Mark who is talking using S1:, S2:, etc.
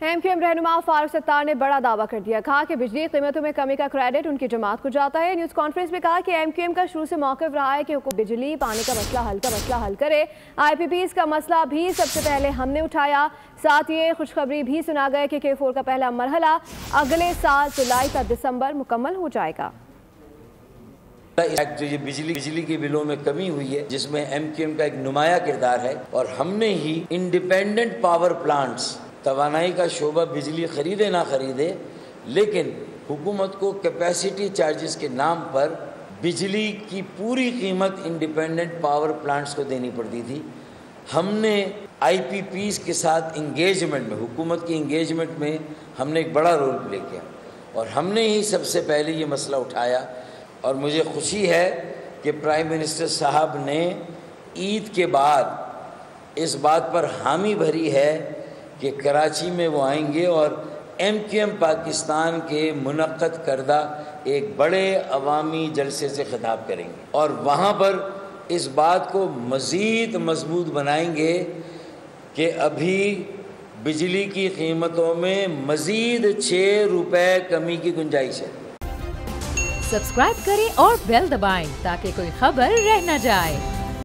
S1: MQM रहनुमा फारूक सत्तार ने बड़ा दावा कर दिया। कहा कि बिजली कीमतों में कमी का क्रेडिट उनकी जमात को जाता है। न्यूज़ कॉन्फ्रेंस में कहा कि MQM का शुरू से मौक़िफ़ रहा है कि हुकूमत बिजली पानी का मसला हल करे। IPPs का मसला भी सबसे पहले हमने उठाया। साथ ये खुशखबरी भी सुना गया कि K4 का पहला मरहला अगले साल जुलाई का दिसंबर मुकम्मल हो जाएगा।
S2: जो ये बिजली के बिलों में कमी हुई है, जिसमें MQM का एक नुमाया किरदार है, और हमने ही इंडिपेंडेंट पावर प्लांट्स, तवानाई का शोबा बिजली खरीदे ना खरीदे, लेकिन हुकूमत को कैपेसिटी चार्जेस के नाम पर बिजली की पूरी कीमत इंडिपेंडेंट पावर प्लांट्स को देनी पड़ती थी। हमने IPPs के साथ इंगेजमेंट में, हुकूमत की इंगेजमेंट में हमने एक बड़ा रोल प्ले किया और हमने ही सबसे पहले ये मसला उठाया। और मुझे खुशी है कि प्राइम मिनिस्टर साहब ने ईद के बाद इस बात पर हामी भरी है कि कराची में वो आएंगे और MQM पाकिस्तान के मुनक्कद करदा एक बड़े अवामी जलसे से खिताब करेंगे और वहाँ पर इस बात को मज़ीद मजबूत बनाएंगे कि अभी बिजली की कीमतों में मज़ीद 6 रुपए कमी की गुंजाइश है।
S3: सब्सक्राइब करें और बेल दबाएं ताकि कोई खबर रह न जाए।